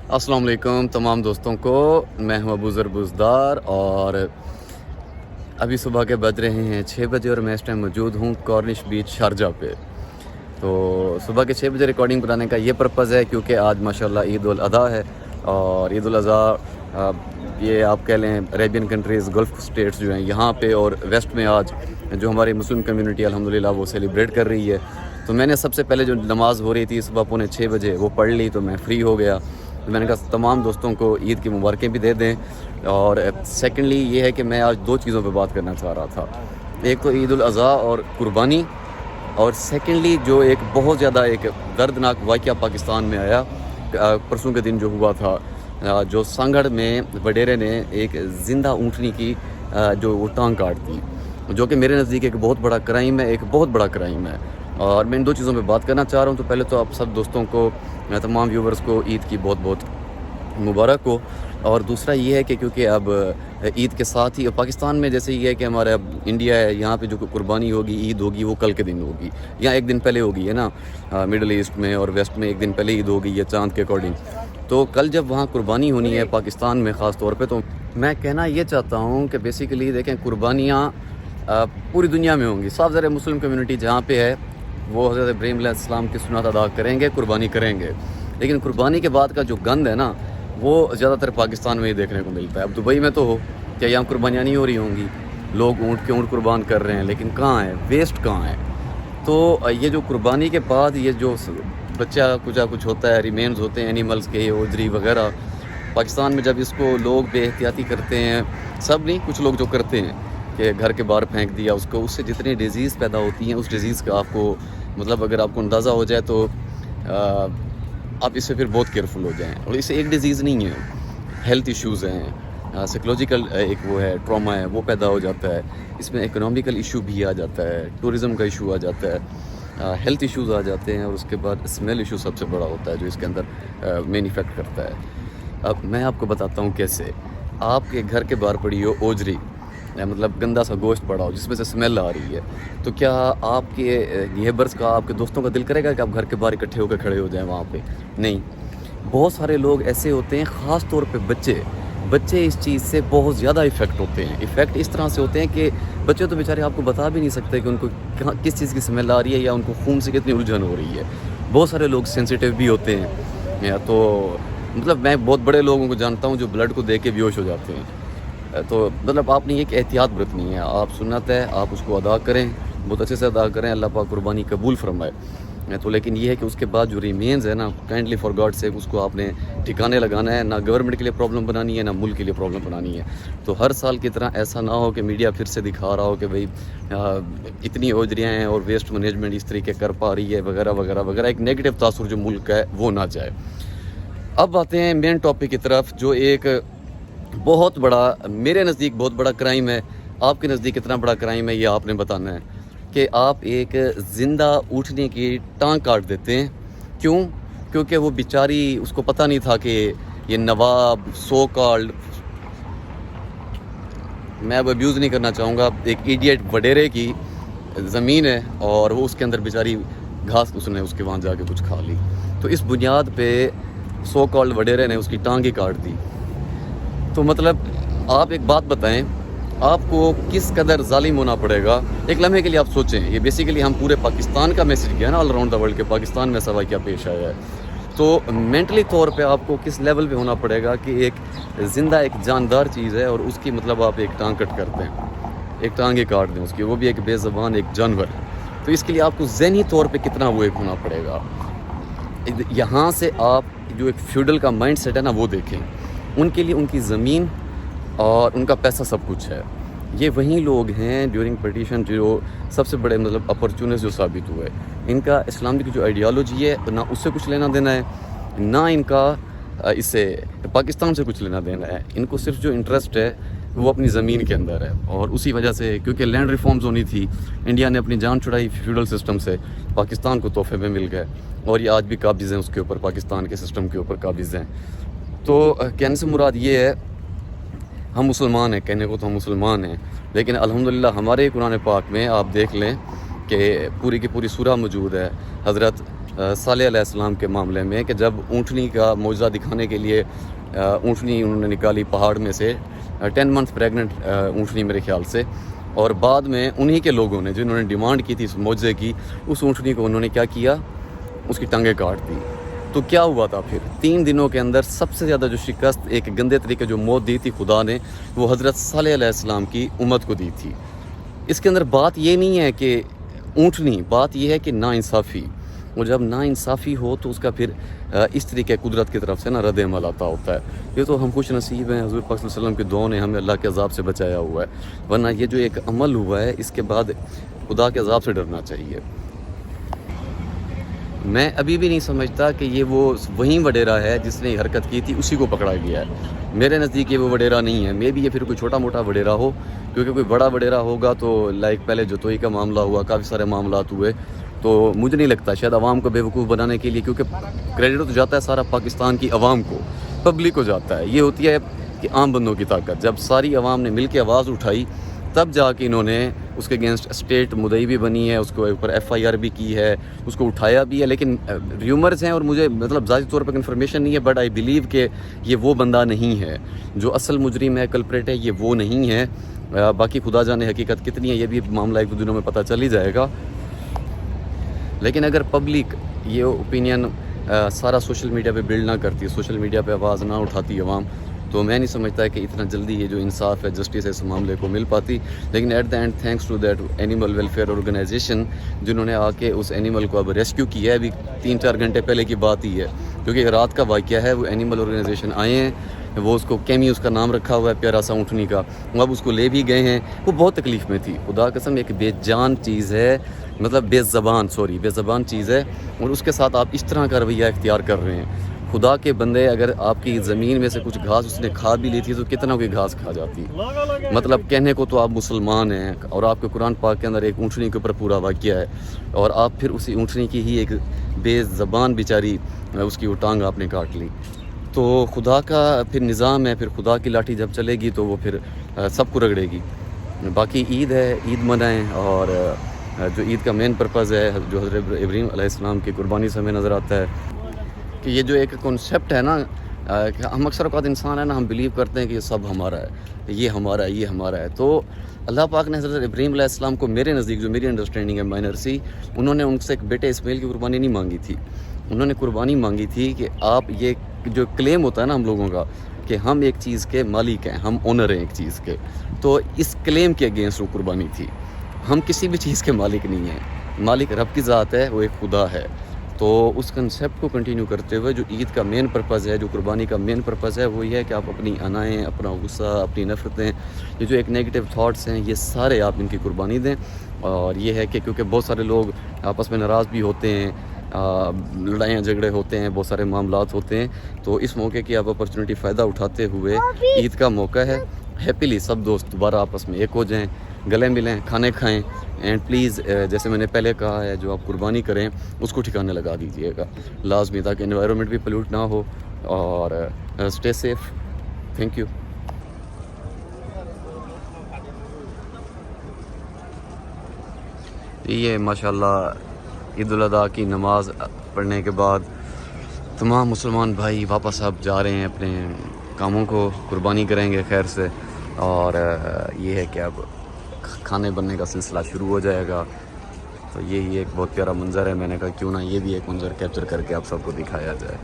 السلام علیکم تمام دوستوں کو، میں ہوں ابو ذر بزدار اور ابھی صبح کے بج رہے ہیں 6 بجے اور میں اس ٹائم موجود ہوں کارنش بیچ شارجہ پہ۔ تو صبح کے 6 بجے ریکارڈنگ بنانے کا یہ پرپز ہے کیونکہ آج ماشاءاللہ عید الاضحیٰ ہے، اور عید الاضحیٰ یہ آپ کہہ لیں عربین کنٹریز، گلف اسٹیٹس جو ہیں یہاں پہ اور ویسٹ میں آج جو ہماری مسلم کمیونٹی الحمدللہ وہ سیلیبریٹ کر رہی ہے۔ تو میں نے سب سے پہلے جو نماز ہو رہی تھی صبح 6:45 بجے وہ پڑھ لی، تو میں فری ہو گیا۔ تو میں نے کہا تمام دوستوں کو عید کی مبارکیں بھی دے دیں، اور سیکنڈلی یہ ہے کہ میں آج 2 چیزوں پہ بات کرنا چاہ رہا تھا۔ ایک تو عید الاضحیٰ اور قربانی، اور سیکنڈلی جو ایک بہت زیادہ ایک دردناک واقعہ پاکستان میں آیا پرسوں کے دن جو ہوا تھا، جو سانگھڑ میں وڈیرے نے ایک زندہ اونٹنی کی جو وہ ٹانگ کاٹ دی، جو کہ میرے نزدیک ایک بہت بڑا کرائم ہے، ایک بہت بڑا کرائم ہے، اور میں ان 2 چیزوں پہ بات کرنا چاہ رہا ہوں۔ تو پہلے تو آپ سب دوستوں کو، تمام ویورز کو عید کی بہت بہت مبارک ہو، اور دوسرا یہ ہے کہ کیونکہ اب عید کے ساتھ ہی پاکستان میں جیسے یہ ہے کہ ہمارا اب انڈیا ہے، یہاں پہ جو قربانی ہوگی، عید ہوگی، وہ کل کے دن ہوگی یا ایک دن پہلے ہوگی، ہے نا۔ مڈل ایسٹ میں اور ویسٹ میں ایک دن پہلے عید ہوگی، یہ چاند کے اکارڈنگ۔ تو کل جب وہاں قربانی ہونی ہے پاکستان میں خاص طور پہ، تو میں کہنا یہ چاہتا ہوں کہ بیسیکلی دیکھیں قربانیاں پوری دنیا میں ہوں گی، صاف ظاہر مسلم کمیونٹی جہاں پہ ہے وہ حضرت ابراہیم علیہ السلام کی سنت ادا کریں گے، قربانی کریں گے، لیکن قربانی کے بعد کا جو گند ہے نا وہ زیادہ تر پاکستان میں ہی دیکھنے کو ملتا ہے۔ اب دبئی میں تو ہو کیا یہاں قربانیاں نہیں ہو رہی ہوں گی، لوگ اونٹ قربان کر رہے ہیں، لیکن کہاں ہے ویسٹ، کہاں ہے؟ تو یہ جو قربانی کے بعد یہ جو بچہ کچھ ہوتا ہے، ریمینز ہوتے ہیں اینیملز کے، اوجری وغیرہ، پاکستان میں جب اس کو لوگ بے احتیاطی کرتے ہیں، سب نہیں، کچھ لوگ جو کرتے ہیں کہ گھر کے باہر پھینک دیا اس کو، اس سے جتنی ڈیزیز پیدا ہوتی ہیں اس ڈیزیز کا آپ کو مطلب اگر آپ کو اندازہ ہو جائے تو آپ اس سے پھر بہت کیئرفل ہو جائیں۔ اور اس سے ایک ڈیزیز نہیں ہے، ہیلتھ ایشوز ہیں، سائیکولوجیکل ایک وہ ہے ٹراما ہے وہ پیدا ہو جاتا ہے، اس میں اکنامیکل ایشو بھی آ جاتا ہے، ٹورزم کا ایشو آ جاتا ہے، ہیلتھ ایشوز آ جاتے ہیں، اور اس کے بعد اسمیل ایشو سب سے بڑا ہوتا ہے جو اس کے اندر مین افیکٹ کرتا ہے۔ اب میں آپ کو بتاتا ہوں کیسے۔ آپ کے گھر کے باہر پڑی ہو اوجری، مطلب گندا سا گوشت پڑا ہو جس میں سے اسمیل آ رہی ہے، تو کیا آپ کے نیبرز کا، آپ کے دوستوں کا دل کرے گا کہ آپ گھر کے باہر اکٹھے ہو کے کھڑے ہو جائیں وہاں پہ؟ نہیں۔ بہت سارے لوگ ایسے ہوتے ہیں، خاص طور پہ بچے اس چیز سے بہت زیادہ افیکٹ ہوتے ہیں۔ افیکٹ اس طرح سے ہوتے ہیں کہ بچے تو بیچارے آپ کو بتا بھی نہیں سکتے کہ ان کو کس چیز کی اسمیل آ رہی ہے یا ان کو خون سے کتنی الجھن ہو رہی ہے۔ بہت سارے لوگ سینسیٹیو بھی ہوتے ہیں، تو مطلب میں بہت بڑے لوگوں کو جانتا ہوں جو بلڈ کو دیکھ کے بیہوش ہو جاتے ہیں۔ تو مطلب آپ نے یہ کہ احتیاط برتنی ہے، آپ سنت ہے آپ اس کو ادا کریں، بہت اچھے سے ادا کریں، اللہ پاک قربانی قبول فرمائے۔ تو لیکن یہ ہے کہ اس کے بعد جو ریمینز ہے نا، کائنڈلی فار گاڈ سے اس کو آپ نے ٹھکانے لگانا ہے، نہ گورنمنٹ کے لیے پرابلم بنانی ہے نہ ملک کے لیے پرابلم بنانی ہے۔ تو ہر سال کی طرح ایسا نہ ہو کہ میڈیا پھر سے دکھا رہا ہو کہ بھئی اتنی اوجریاں ہیں اور ویسٹ مینجمنٹ اس طریقے کر پا رہی ہے وغیرہ وغیرہ وغیرہ، ایک نیگیٹو تاثر جو ملک کا ہے وہ نہ جائے۔ اب آتے ہیں مین ٹاپک کی طرف، جو ایک بہت بڑا، میرے نزدیک بہت بڑا کرائم ہے، آپ کے نزدیک کتنا بڑا کرائم ہے یہ آپ نے بتانا ہے، کہ آپ ایک زندہ اونٹنی کی ٹانگ کاٹ دیتے ہیں۔ کیوں؟ کیونکہ وہ بیچاری، اس کو پتہ نہیں تھا کہ یہ نواب سو کالڈ، میں اب ابیوز نہیں کرنا چاہوں گا، ایک ایڈیٹ وڈیرے کی زمین ہے اور وہ اس کے اندر بیچاری گھاس اس نے اس کے وہاں جا کے کچھ کھا لی، تو اس بنیاد پہ سو کالڈ وڈیرے نے اس کی ٹانگ ہی کاٹ دی۔ تو مطلب آپ ایک بات بتائیں، آپ کو کس قدر ظالم ہونا پڑے گا؟ ایک لمحے کے لیے آپ سوچیں، یہ بیسیکلی ہم پورے پاکستان کا میسج گیا نا، آل اراؤنڈ دا ورلڈ، کے پاکستان میں سوا کیا پیش آیا ہے، تو مینٹلی طور پہ آپ کو کس لیول پہ ہونا پڑے گا کہ ایک زندہ ایک جاندار چیز ہے اور اس کی مطلب آپ ایک ٹانگ کٹ کر دیں، ایک ٹانگ ہی کاٹ دیں اس کی، وہ بھی ایک بے زبان ایک جانور۔ تو اس کے لیے آپ کو ذہنی طور پہ کتنا وہ ایک ہونا پڑے گا۔ یہاں سے آپ جو ایک فیوڈل کا مائنڈ سیٹ ہے نا وہ دیکھیں، ان کے لیے ان کی زمین اور ان کا پیسہ سب کچھ ہے۔ یہ وہیں لوگ ہیں ڈیورنگ پٹیشن جو سب سے بڑے مطلب اپرچونسٹ جو ثابت ہوئے، ان کا اسلام کی جو آئیڈیالوجی ہے نہ اس سے کچھ لینا دینا ہے، نہ ان کا اس سے پاکستان سے کچھ لینا دینا ہے، ان کو صرف جو انٹرسٹ ہے وہ اپنی زمین کے اندر ہے، اور اسی وجہ سے کیونکہ لینڈ ریفارمز ہونی تھی، انڈیا نے اپنی جان چھڑائی فیوڈل سسٹم سے، پاکستان کو تحفے میں مل گئے، اور یہ آج بھی قابض ہیں اس کے اوپر، پاکستان کے سسٹم کے اوپر قابض ہیں۔ تو کہنے سے مراد یہ ہے، ہم مسلمان ہیں، کہنے کو تو ہم مسلمان ہیں، لیکن الحمدللہ ہمارے قرآن پاک میں آپ دیکھ لیں کہ پوری کی پوری سورہ موجود ہے، حضرت صالح علیہ السلام کے معاملے میں کہ جب اونٹنی کا معجزہ دکھانے کے لیے اونٹنی انہوں نے نکالی پہاڑ میں سے 10 منتھ پریگننٹ اونٹنی میرے خیال سے، اور بعد میں انہی کے لوگوں نے جنہوں نے ڈیمانڈ کی تھی اس معجزے کی، اس اونٹنی کو انہوں نے کیا کیا، اس کی ٹانگیں کاٹ دی۔ تو کیا ہوا تھا پھر 3 دنوں کے اندر سب سے زیادہ جو شکست ایک گندے طریقے جو موت دی تھی خدا نے، وہ حضرت صالح علیہ السلام کی امت کو دی تھی۔ اس کے اندر بات یہ نہیں ہے کہ اونٹنی، بات یہ ہے کہ ناانصافی، اور جب ناانصافی ہو تو اس کا پھر اس طریقے قدرت کی طرف سے نا رد عمل آتا ہوتا ہے۔ یہ تو ہم خوش نصیب ہیں، حضور پاک صلی اللہ علیہ وسلم کی دعاؤں نے ہمیں اللہ کے عذاب سے بچایا ہوا ہے، ورنہ یہ جو ایک عمل ہوا ہے اس کے بعد خدا کے عذاب سے ڈرنا چاہیے۔ میں ابھی بھی نہیں سمجھتا کہ یہ وہی وڈیرا ہے جس نے یہ حرکت کی تھی، اسی کو پکڑا گیا ہے۔ میرے نزدیک یہ وہ وڈیرا نہیں ہے، مے بی یہ پھر کوئی چھوٹا موٹا وڈیرا ہو، کیونکہ کوئی بڑا وڈیرا ہوگا تو لائک پہلے جوتوئی کا معاملہ ہوا، کافی سارے معاملات ہوئے، تو مجھے نہیں لگتا شاید عوام کو بیوقوف بنانے کے لیے، کیونکہ کریڈٹ تو جاتا ہے سارا پاکستان کی عوام کو، پبلک کو جاتا ہے۔ یہ ہوتی ہے کہ عام بندوں کی طاقت، جب ساری عوام نے مل کے آواز اٹھائی تب جا کے انہوں نے اس کے اگینسٹ اسٹیٹ مدعی بھی بنی ہے، اس کو اوپر FIR بھی کی ہے، اس کو اٹھایا بھی ہے، لیکن ریومرز ہیں اور مجھے مطلب ذاتی طور پر انفارمیشن نہیں ہے، بٹ آئی بلیو کہ یہ وہ بندہ نہیں ہے جو اصل مجرم ہے، کلپریٹ ہے، یہ وہ نہیں ہے۔ باقی خدا جانے حقیقت کتنی ہے، یہ بھی معاملہ 1-2 دنوں میں پتہ چل ہی جائے گا۔ لیکن اگر پبلک یہ اوپینین سارا سوشل میڈیا پہ بلڈ نہ کرتی، سوشل میڈیا پہ آواز نہ اٹھاتی عوام، تو میں نہیں سمجھتا کہ اتنا جلدی یہ جو انصاف ہے، جسٹس ہے، اس معاملے کو مل پاتی۔ لیکن at the end thanks to that animal welfare organisation, جنہوں نے آ کے اس اینیمل کو اب ریسکیو کیا ہے، ابھی 3-4 گھنٹے پہلے کی بات ہی ہے، کیونکہ رات کا واقعہ ہے۔ وہ اینیمل آرگنائزیشن آئے ہیں، وہ اس کو کیمی اس کا نام رکھا ہوا ہے، پیارا سا اونٹنی کا، وہ اب اس کو لے بھی گئے ہیں۔ وہ بہت تکلیف میں تھی، خدا قسم ایک بے جان چیز ہے، مطلب بے زبان چیز ہے، اور اس کے ساتھ آپ اس طرح کا رویہ اختیار کر رہے ہیں۔ خدا کے بندے، اگر آپ کی زمین میں سے کچھ گھاس اس نے کھا بھی لی تھی تو کتنا کوئی گھاس کھا جاتی، مطلب کہنے کو تو آپ مسلمان ہیں، اور آپ کے قرآن پاک کے اندر ایک اونٹنی کے اوپر پورا واقعہ ہے، اور آپ پھر اسی اونٹنی کی ہی ایک بے زبان بیچاری اس کی وہ ٹانگ آپ نے کاٹ لی۔ تو خدا کا پھر نظام ہے، پھر خدا کی لاٹھی جب چلے گی تو وہ پھر سب کو رگڑے گی۔ باقی عید ہے، عید منائیں، اور جو عید کا مین پرپز ہے جو حضرت ابراہیم علیہ السلام کی قربانی سے ہمیں نظر آتا ہے کہ یہ جو ایک کنسیپٹ ہے نا، کہ ہم اکثر اوقات انسان ہے نا، ہم بلیو کرتے ہیں کہ یہ سب ہمارا ہے، یہ ہمارا ہے، یہ ہمارا ہے۔ تو اللہ پاک نے حضرت ابراہیم علیہ السلام کو، میرے نزدیک جو میری انڈرسٹینڈنگ ہے مائنر سی، انہوں نے ان سے ایک بیٹے اسماعیل کی قربانی نہیں مانگی تھی، انہوں نے قربانی مانگی تھی کہ آپ یہ جو کلیم ہوتا ہے نا ہم لوگوں کا کہ ہم ایک چیز کے مالک ہیں، ہم اونر ہیں ایک چیز کے، تو اس کلیم کے اگینسٹ وہ قربانی تھی۔ ہم کسی بھی چیز کے مالک نہیں ہیں، مالک رب کی ذات ہے، وہ ایک خدا ہے۔ تو اس کنسیپٹ کو کنٹینیو کرتے ہوئے جو عید کا مین پرپز ہے، جو قربانی کا مین پرپز ہے، وہ یہ ہے کہ آپ اپنی انائیں، اپنا غصہ، اپنی نفرتیں، یہ جو ایک نیگیٹو تھاٹس ہیں، یہ سارے آپ ان کی قربانی دیں۔ اور یہ ہے کہ کیونکہ بہت سارے لوگ آپس میں ناراض بھی ہوتے ہیں، لڑائیاں جھگڑے ہوتے ہیں، بہت سارے معاملات ہوتے ہیں، تو اس موقع کی آپ اپرچونٹی فائدہ اٹھاتے ہوئے عید کا موقع ہے، ہیپیلی سب دوست دوبارہ آپس میں ایک ہو جائیں، گلے ملیں، کھانے کھائیں، اینڈ پلیز جیسے میں نے پہلے کہا ہے، جو آپ قربانی کریں اس کو ٹھکانے لگا دیجیے گا لازمی، تاکہ انوائرمنٹ بھی پلیوٹ نہ ہو، اور اسٹے سیف۔ Thank you. یہ ماشاءاللہ عید الاضحیٰ کی نماز پڑھنے کے بعد تمام مسلمان بھائی واپس اب جا رہے ہیں اپنے کاموں کو، قربانی کریں گے خیر سے، اور یہ ہے کہ اب کھانے بننے کا سلسلہ شروع ہو جائے گا۔ تو یہی ایک بہت پیارا منظر ہے، میں نے کہا کیوں نہ یہ بھی ایک منظر کیپچر کر کے آپ سب کو دکھایا جائے۔